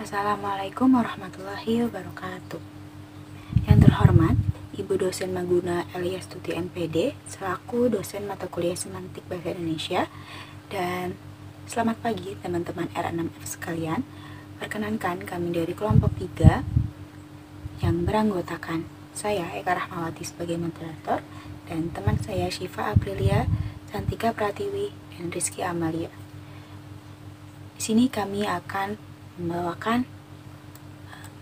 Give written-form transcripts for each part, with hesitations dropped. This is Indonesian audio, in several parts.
Assalamualaikum warahmatullahi wabarakatuh. Yang terhormat, Ibu Dosen Maguna Eliastuti MPD selaku dosen mata kuliah Semantik Bahasa Indonesia, dan selamat pagi teman-teman R6F sekalian. Perkenankan kami dari kelompok 3 yang beranggotakan saya Eka Rahmawati sebagai moderator dan teman saya Syifa Aprilia, Santika Pratiwi, dan Rizky Amalia. Di sini kami akan membawakan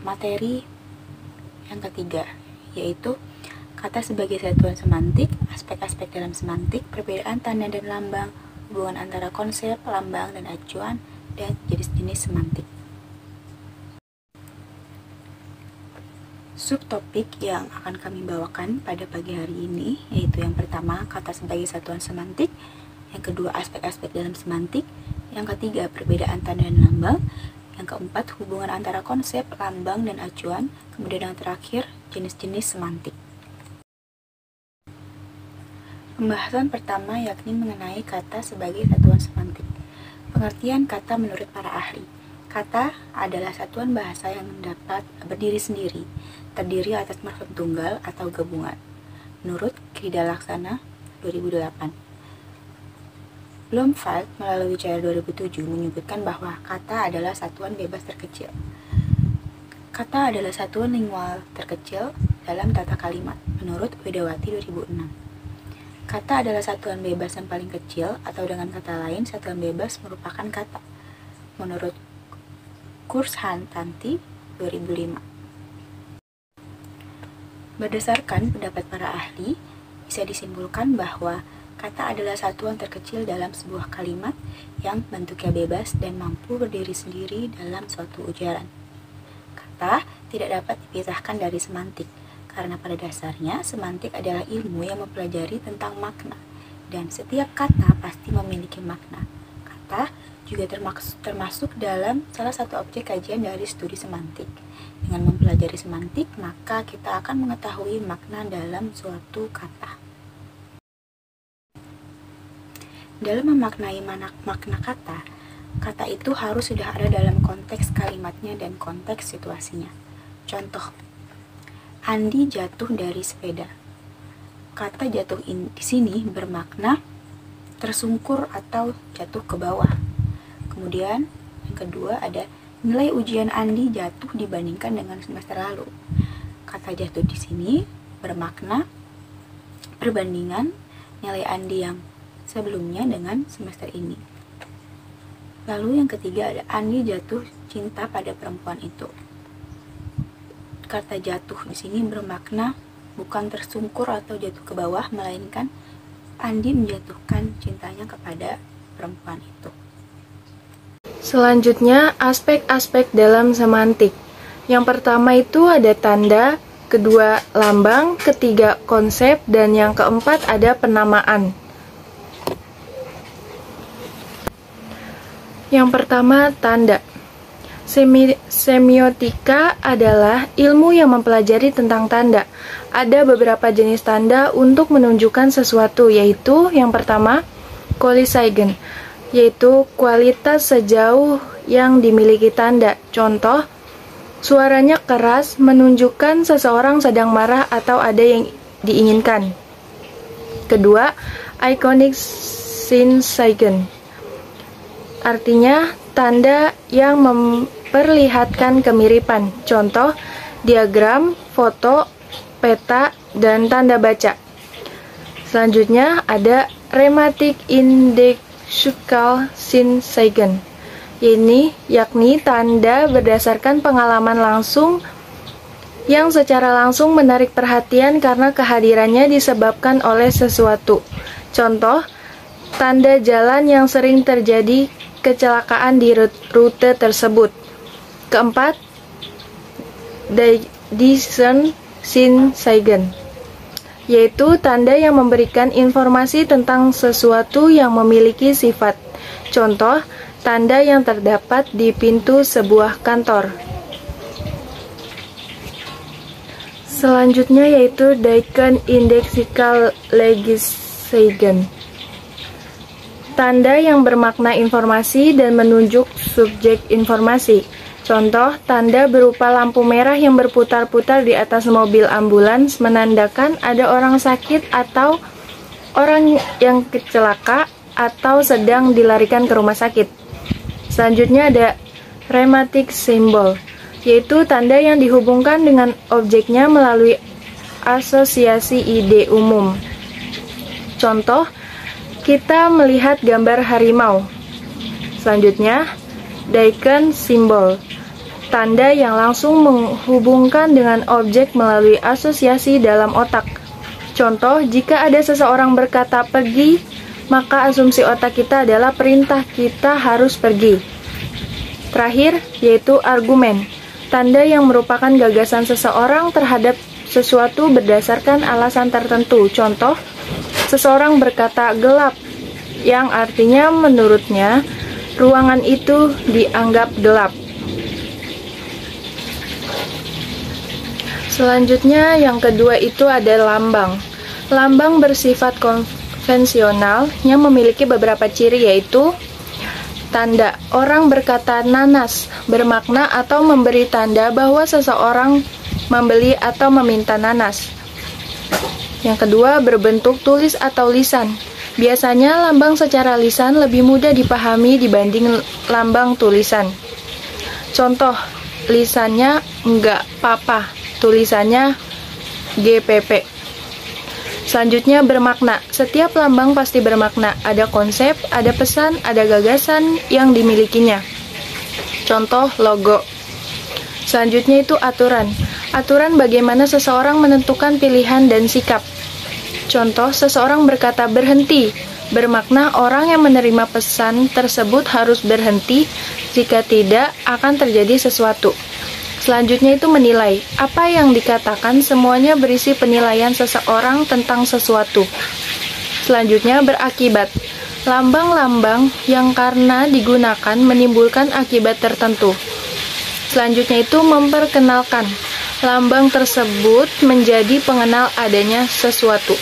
materi yang ketiga, yaitu kata sebagai satuan semantik, aspek-aspek dalam semantik, perbedaan tanda dan lambang, hubungan antara konsep, lambang, dan acuan, dan jenis-jenis semantik. Subtopik yang akan kami bawakan pada pagi hari ini yaitu yang pertama, kata sebagai satuan semantik, yang kedua, aspek-aspek dalam semantik, yang ketiga, perbedaan tanda dan lambang, yang keempat, hubungan antara konsep, lambang, dan acuan, kemudian yang terakhir, jenis-jenis semantik. Pembahasan pertama yakni mengenai kata sebagai satuan semantik. Pengertian kata menurut para ahli. Kata adalah satuan bahasa yang dapat berdiri sendiri, terdiri atas morfem tunggal atau gabungan. Menurut Krida Laksana 2008. Bloomfield melalui Cair 2007 menyebutkan bahwa kata adalah satuan bebas terkecil. Kata adalah satuan lingual terkecil dalam tata kalimat, menurut Wedawati 2006. Kata adalah satuan bebas yang paling kecil, atau dengan kata lain, satuan bebas merupakan kata, menurut Kurshan Tanti 2005. Berdasarkan pendapat para ahli, bisa disimpulkan bahwa kata adalah satuan terkecil dalam sebuah kalimat yang bentuknya bebas dan mampu berdiri sendiri dalam suatu ujaran. Kata tidak dapat dipisahkan dari semantik, karena pada dasarnya semantik adalah ilmu yang mempelajari tentang makna, dan setiap kata pasti memiliki makna. Kata juga termasuk dalam salah satu objek kajian dari studi semantik. Dengan mempelajari semantik, maka kita akan mengetahui makna dalam suatu kata. Dalam memaknai makna kata, kata itu harus sudah ada dalam konteks kalimatnya dan konteks situasinya. Contoh, Andi jatuh dari sepeda. Kata jatuh di sini bermakna tersungkur atau jatuh ke bawah. Kemudian, yang kedua ada nilai ujian Andi jatuh dibandingkan dengan semester lalu. Kata jatuh di sini bermakna perbandingan nilai Andi yang sebelumnya dengan semester ini. Lalu yang ketiga ada Andi jatuh cinta pada perempuan itu. Kata jatuh di sini bermakna bukan tersungkur atau jatuh ke bawah, melainkan Andi menjatuhkan cintanya kepada perempuan itu. Selanjutnya, aspek-aspek dalam semantik. Yang pertama itu ada tanda, kedua lambang, ketiga konsep, dan yang keempat ada penamaan. Yang pertama, tanda. Semiotika adalah ilmu yang mempelajari tentang tanda. Ada beberapa jenis tanda untuk menunjukkan sesuatu, yaitu yang pertama, Quasi-Zeigen, yaitu kualitas sejauh yang dimiliki tanda. Contoh, suaranya keras menunjukkan seseorang sedang marah atau ada yang diinginkan. Kedua, Iconic Zeigen, artinya tanda yang memperlihatkan kemiripan. Contoh, diagram, foto, peta, dan tanda baca. Selanjutnya ada Rematik Indexual Zeigen, yakni tanda berdasarkan pengalaman langsung yang secara langsung menarik perhatian karena kehadirannya disebabkan oleh sesuatu. Contoh, tanda jalan yang sering terjadi kecelakaan di rute tersebut. Keempat, Discern Zeigen, yaitu tanda yang memberikan informasi tentang sesuatu yang memiliki sifat. Contoh, tanda yang terdapat di pintu sebuah kantor. Selanjutnya yaitu Daikon Indexical Zeigen, tanda yang bermakna informasi dan menunjuk subjek informasi. Contoh, tanda berupa lampu merah yang berputar-putar di atas mobil ambulans menandakan ada orang sakit atau orang yang kecelakaan atau sedang dilarikan ke rumah sakit. Selanjutnya ada rhematic symbol, yaitu tanda yang dihubungkan dengan objeknya melalui asosiasi ide umum. Contoh, kita melihat gambar harimau. Selanjutnya, Daiken symbol, tanda yang langsung menghubungkan dengan objek melalui asosiasi dalam otak. Contoh, jika ada seseorang berkata pergi, maka asumsi otak kita adalah perintah kita harus pergi. Terakhir, yaitu argumen, tanda yang merupakan gagasan seseorang terhadap sesuatu berdasarkan alasan tertentu. Contoh, seseorang berkata gelap, yang artinya menurutnya ruangan itu dianggap gelap. Selanjutnya, yang kedua itu ada lambang. Lambang bersifat konvensional yang memiliki beberapa ciri, yaitu tanda. Orang berkata nanas bermakna atau memberi tanda bahwa seseorang membeli atau meminta nanas. Yang kedua, berbentuk tulis atau lisan. Biasanya lambang secara lisan lebih mudah dipahami dibanding lambang tulisan. Contoh, lisannya enggak papa, tulisannya GPP. Selanjutnya, bermakna. Setiap lambang pasti bermakna. Ada konsep, ada pesan, ada gagasan yang dimilikinya. Contoh, logo. Selanjutnya itu aturan. Aturan bagaimana seseorang menentukan pilihan dan sikap. Contoh, seseorang berkata berhenti, bermakna orang yang menerima pesan tersebut harus berhenti, jika tidak akan terjadi sesuatu. Selanjutnya itu menilai. Apa yang dikatakan semuanya berisi penilaian seseorang tentang sesuatu. Selanjutnya berakibat. Lambang-lambang yang karena digunakan menimbulkan akibat tertentu. Selanjutnya itu memperkenalkan. Lambang tersebut menjadi pengenal adanya sesuatu.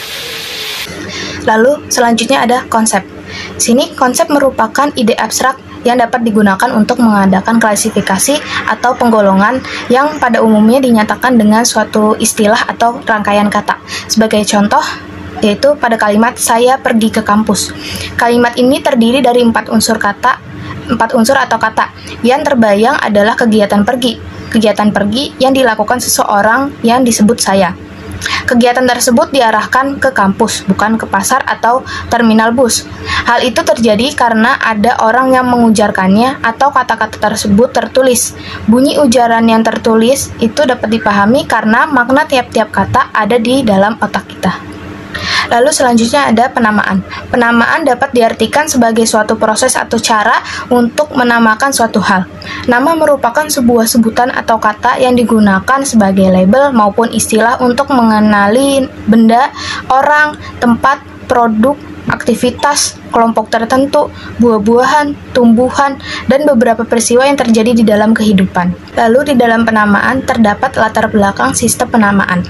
Lalu selanjutnya ada konsep. Sini konsep merupakan ide abstrak yang dapat digunakan untuk mengadakan klasifikasi atau penggolongan yang pada umumnya dinyatakan dengan suatu istilah atau rangkaian kata. Sebagai contoh, yaitu pada kalimat saya pergi ke kampus. Kalimat ini terdiri dari 4 unsur atau kata. Yang terbayang adalah kegiatan pergi. Kegiatan pergi yang dilakukan seseorang yang disebut saya. Kegiatan tersebut diarahkan ke kampus, bukan ke pasar atau terminal bus. Hal itu terjadi karena ada orang yang mengujarkannya atau kata-kata tersebut tertulis. Bunyi ujaran yang tertulis itu dapat dipahami karena makna tiap-tiap kata ada di dalam otak kita. Lalu selanjutnya ada penamaan. Penamaan dapat diartikan sebagai suatu proses atau cara untuk menamakan suatu hal. Nama merupakan sebuah sebutan atau kata yang digunakan sebagai label maupun istilah untuk mengenali benda, orang, tempat, produk, aktivitas, kelompok tertentu, buah-buahan, tumbuhan, dan beberapa peristiwa yang terjadi di dalam kehidupan. Lalu di dalam penamaan terdapat latar belakang sistem penamaan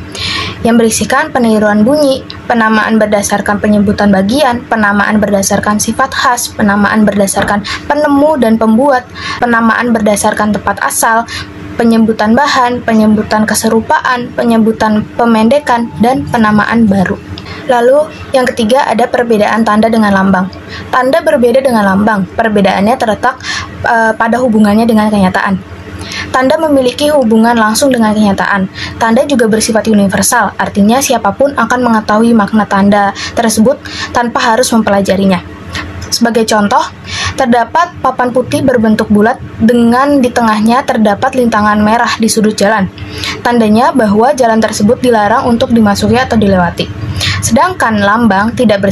yang berisikan peniruan bunyi, penamaan berdasarkan penyebutan bagian, penamaan berdasarkan sifat khas, penamaan berdasarkan penemu dan pembuat, penamaan berdasarkan tempat asal, penyebutan bahan, penyebutan keserupaan, penyebutan pemendekan, dan penamaan baru. Lalu, yang ketiga ada perbedaan tanda dengan lambang. Tanda berbeda dengan lambang, perbedaannya terletak pada hubungannya dengan kenyataan. Tanda memiliki hubungan langsung dengan kenyataan. Tanda juga bersifat universal, artinya siapapun akan mengetahui makna tanda tersebut tanpa harus mempelajarinya. Sebagai contoh, terdapat papan putih berbentuk bulat dengan di tengahnya terdapat lintangan merah di sudut jalan. Tandanya bahwa jalan tersebut dilarang untuk dimasuki atau dilewati. Sedangkan lambang tidak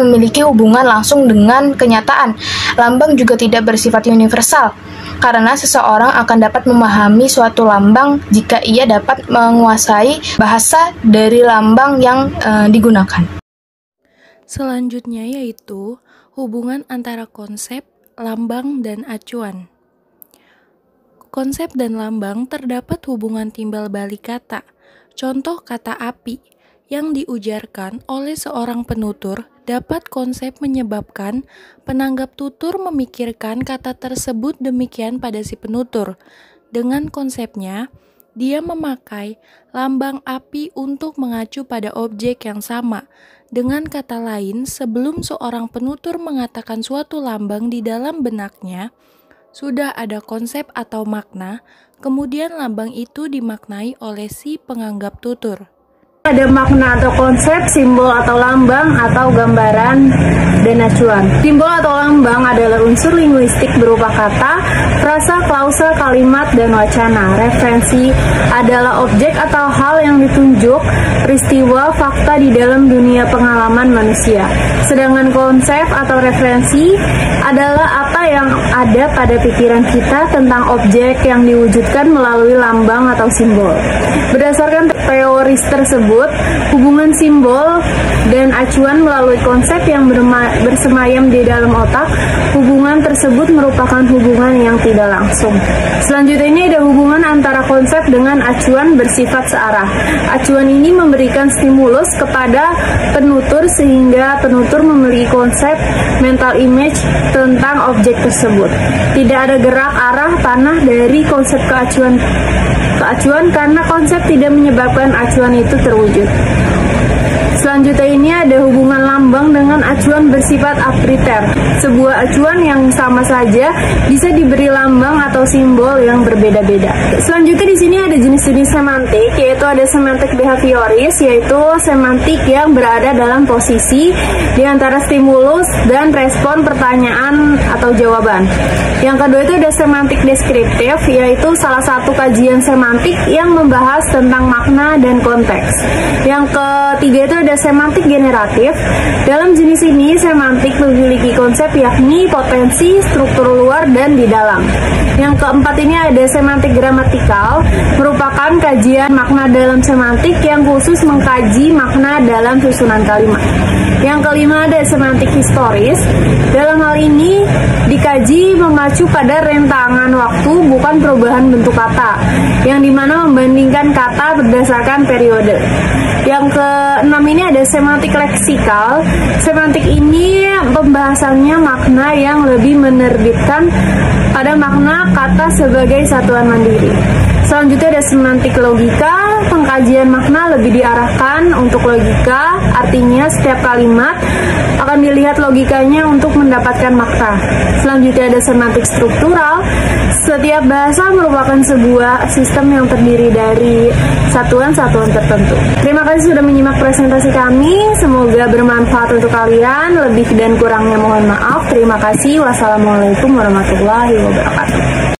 memiliki hubungan langsung dengan kenyataan. Lambang juga tidak bersifat universal, karena seseorang akan dapat memahami suatu lambang jika ia dapat menguasai bahasa dari lambang yang digunakan. Selanjutnya yaitu hubungan antara konsep, lambang, dan acuan. Konsep dan lambang terdapat hubungan timbal balik kata. Contoh kata api, yang diujarkan oleh seorang penutur dapat konsep menyebabkan penanggap tutur memikirkan kata tersebut demikian pada si penutur. Dengan konsepnya, dia memakai lambang api untuk mengacu pada objek yang sama. Dengan kata lain, sebelum seorang penutur mengatakan suatu lambang di dalam benaknya, sudah ada konsep atau makna, kemudian lambang itu dimaknai oleh si penganggap tutur. Ada makna atau konsep, simbol atau lambang, atau gambaran, dan acuan. Simbol atau lambang adalah unsur linguistik berupa kata, frasa, klausa, kalimat, dan wacana. Referensi adalah objek atau hal yang ditunjuk, peristiwa, fakta di dalam dunia pengalaman manusia. Sedangkan konsep atau referensi adalah apa yang ada pada pikiran kita tentang objek yang diwujudkan melalui lambang atau simbol. Berdasarkan teoris tersebut, hubungan simbol dan acuan melalui konsep yang bersemayam di dalam otak, hubungan tersebut merupakan hubungan yang tidak langsung. Selanjutnya ini ada hubungan antara konsep dengan acuan bersifat searah. Acuan ini memberikan stimulus kepada penutur sehingga penutur memiliki konsep mental image tentang objek tersebut. Tidak ada gerak arah panah dari konsep keacuan karena konsep tidak menyebabkan acuan itu terwujud. Selanjutnya ini ada hubungan lambang dengan acuan bersifat arbitrter. Sebuah acuan yang sama saja bisa diberi lambang atau simbol yang berbeda-beda. Selanjutnya di sini ada jenis-jenis semantik, yaitu ada semantik behavioris, yaitu semantik yang berada dalam posisi di antara stimulus dan respon pertanyaan atau jawaban. Yang kedua itu ada semantik deskriptif, yaitu salah satu kajian semantik yang membahas tentang makna dan konteks. Yang ketiga itu ada semantik generatif. Dalam jenis ini, semantik memiliki konsep yakni potensi, struktur luar, dan di dalam. Yang keempat ini ada semantik gramatikal, merupakan kajian makna dalam semantik yang khusus mengkaji makna dalam susunan kalimat. Yang kelima ada semantik historis. Dalam hal ini dikaji mengacu pada rentangan waktu, bukan perubahan bentuk kata, yang dimana membandingkan kata berdasarkan periode. Yang keenam ini ada semantik leksikal. Semantik ini pembahasannya makna yang lebih menerbitkan pada makna kata sebagai satuan mandiri. Selanjutnya ada semantik logika. Pengkajian makna lebih diarahkan untuk logika, artinya setiap kalimat akan dilihat logikanya untuk mendapatkan makna. Selanjutnya ada semantik struktural. Setiap bahasa merupakan sebuah sistem yang terdiri dari satuan-satuan tertentu. Terima kasih sudah menyimak presentasi kami. Semoga bermanfaat untuk kalian. Lebih dan kurangnya mohon maaf. Terima kasih. Wassalamualaikum warahmatullahi wabarakatuh.